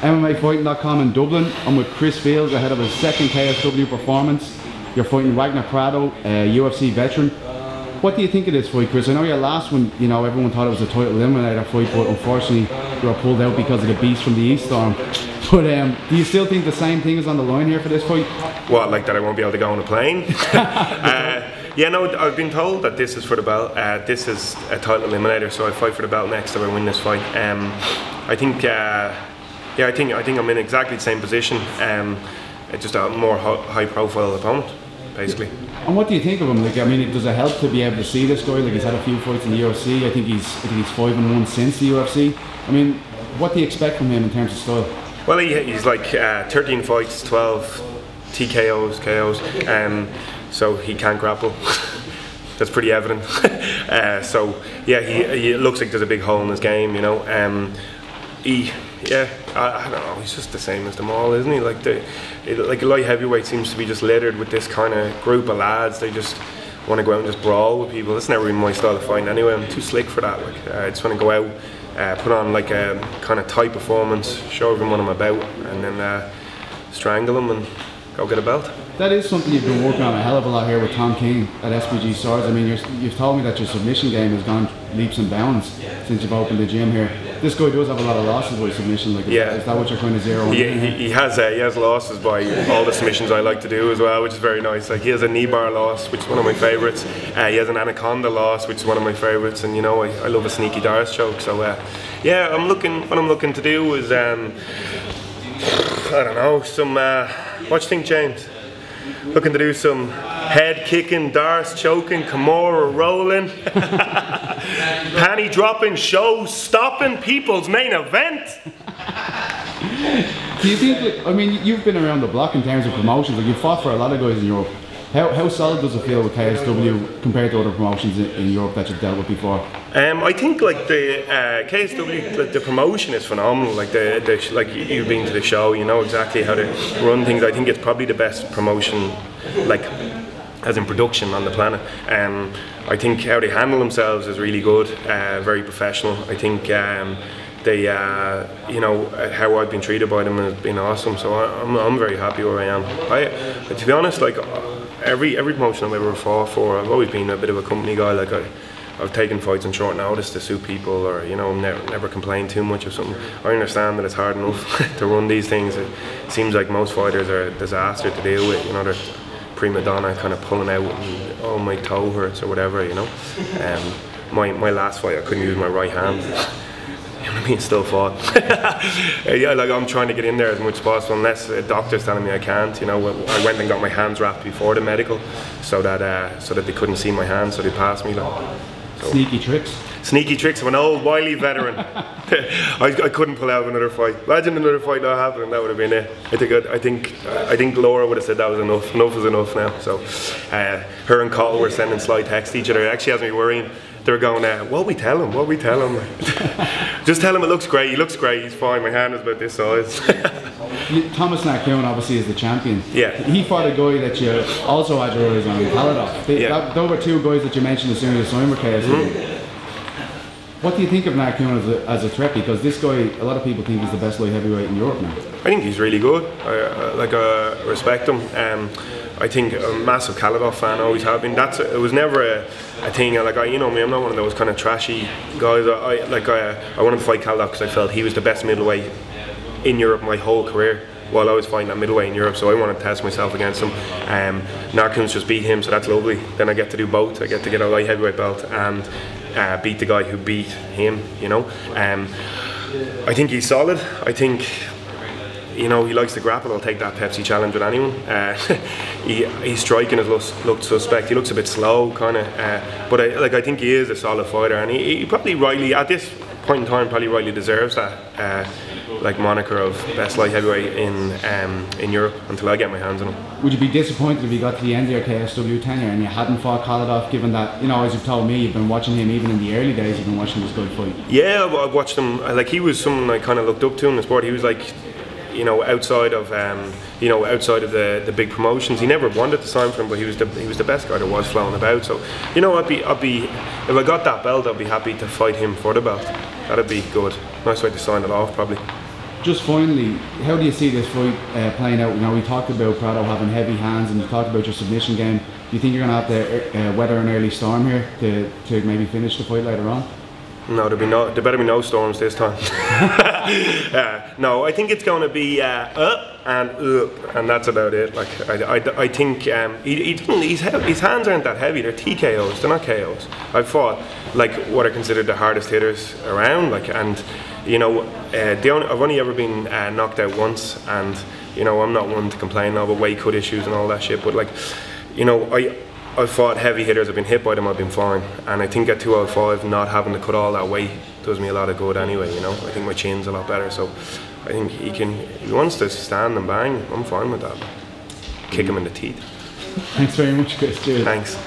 MMAfighting.com in Dublin. I'm with Chris Fields ahead of his second KSW performance. You're fighting Wagner Prado, a UFC veteran. What do you think of this fight, Chris? I know your last one, you know, everyone thought it was a title eliminator fight, but unfortunately you were pulled out because of the beast from the East Storm. But do you still think the same thing is on the line here for this fight? What, like that I won't be able to go on a plane? Yeah, no, I've been told that this is for the belt. This is a title eliminator, so I fight for the belt next if I win this fight. I think I'm in exactly the same position. Just a more high-profile opponent, basically. And what do you think of him? Like, I mean, does it help to be able to see this guy? Like, he's had a few fights in the UFC. I think he's 5-1 since the UFC. I mean, what do you expect from him in terms of style? Well, he's like 13 fights, 12 TKOs, KOs, so he can't grapple. That's pretty evident. So yeah, he looks like there's a big hole in his game, you know. I don't know, he's just the same as them all, isn't he? Like light heavyweight seems to be just littered with this kind of group of lads. They just want to go out and just brawl with people. That's never been my style of fighting anyway. I'm too slick for that. Like, I just want to go out, put on like a kind of tight performance, show everyone what I'm about, and then strangle them and go get a belt. That is something you've been working on a hell of a lot here with Tom King at SPG Swords. I mean, you've told me that your submission game has gone leaps and bounds since you've opened the gym here. This guy does have a lot of losses by submission. Like, is that what you're kind of zeroing in? He has losses by all the submissions I like to do as well, which is very nice. Like, he has a knee bar loss, which is one of my favourites. He has an anaconda loss, which is one of my favourites. And you know, I love a sneaky Doris choke. So yeah, what I'm looking to do is I don't know, some what do you think, James? Looking to do some head kicking, Doris choking, Kimura rolling, panty dropping, show stopping, people's main event. Do you think, I mean, you've been around the block in terms of promotions, like you've fought for a lot of guys in Europe. How solid does it feel with KSW compared to other promotions in Europe that you've dealt with before? I think like the KSW, like the promotion is phenomenal. Like like you've been to the show, you know exactly how to run things. I think it's probably the best promotion, like as in production on the planet. I think how they handle themselves is really good, very professional. I think they, you know, how I've been treated by them has been awesome. So I'm very happy where I am. To be honest, like every promotion I've ever fought for, I've always been a bit of a company guy. Like I've taken fights on short notice to suit people, or you know, never complained too much of something. I understand that it's hard enough to run these things. It seems like most fighters are a disaster to deal with. You know, they're prima donna, kind of pulling out, and oh, my toe hurts or whatever. You know, my last fight I couldn't use my right hand. You know what I mean? Still fought. Yeah, like I'm trying to get in there as much as possible, unless a doctor's telling me I can't. You know, I went and got my hands wrapped before the medical, so that they couldn't see my hands, so they passed me. Like, so. Sneaky tricks. Sneaky tricks of an old wily veteran. I couldn't pull out another fight. Imagine another fight not happening. That would have been it. I think Laura would have said that was enough. Enough is enough now. So her and Cole were sending sly texts to each other. It actually has me worrying. They were going, what we tell him? What we tell him? Just tell him it looks great. He looks great. He's fine. My hand is about this size. Tomasz Narkun obviously is the champion. Yeah. He fought a guy that you also had your eyes on, Khalidov. Those were two guys that you mentioned as soon as you signed with KSW. What do you think of Narkun as a threat? Because this guy, a lot of people think he's the best light heavyweight in Europe now. I think he's really good. I respect him. I think a massive Khalidov fan, always have been. It was never a thing. You know me, I'm not one of those kind of trashy guys. I wanted to fight Khalidov because I felt he was the best middleweight in Europe my whole career, while I was fighting at middleweight in Europe. So I wanted to test myself against him. Narkun's just beat him, so that's lovely. Then I get to do both. I get to get a light heavyweight belt and beat the guy who beat him. You know, I think he's solid. I think, you know, he likes to grapple. I'll take that Pepsi challenge with anyone. His striking has looked suspect. He looks a bit slow, kind of. But I think he is a solid fighter, and he probably rightly, at this point in time, probably rightly deserves that like moniker of best light heavyweight in Europe until I get my hands on him. Would you be disappointed if you got to the end of your KSW tenure and you hadn't fought Khalidov, given that, you know, as you've told me, you've been watching him even in the early days, you've been watching this guy fight? Yeah, I've watched him. Like, he was someone I kind of looked up to in the sport. He was like, you know, outside of the big promotions, he never wanted to sign for him, but he was the best guy there was floating about. So, you know, I'd be if I got that belt, I'd be happy to fight him for the belt. That'd be good. Nice way to sign it off, probably. Just finally, how do you see this fight playing out? You know, we talked about Prado having heavy hands, and you talked about your submission game. Do you think you're going to have to weather an early storm here to maybe finish the fight later on? No, there better be no storms this time. No, I think it's going to be up, and that's about it. Like I think his hands aren't that heavy. They're TKOs. They're not KOs. I've fought like what are considered the hardest hitters around. Like, and you know, I've only ever been knocked out once, and you know, I'm not one to complain about weight cut issues and all that shit. But like, you know, I've fought heavy hitters, I've been hit by them, I've been fine. And I think at 205, not having to cut all that weight does me a lot of good anyway, you know. I think my chin's a lot better, so I think if he wants to stand and bang, I'm fine with that. Kick him in the teeth. Thanks very much, Chris. Cheers. Thanks.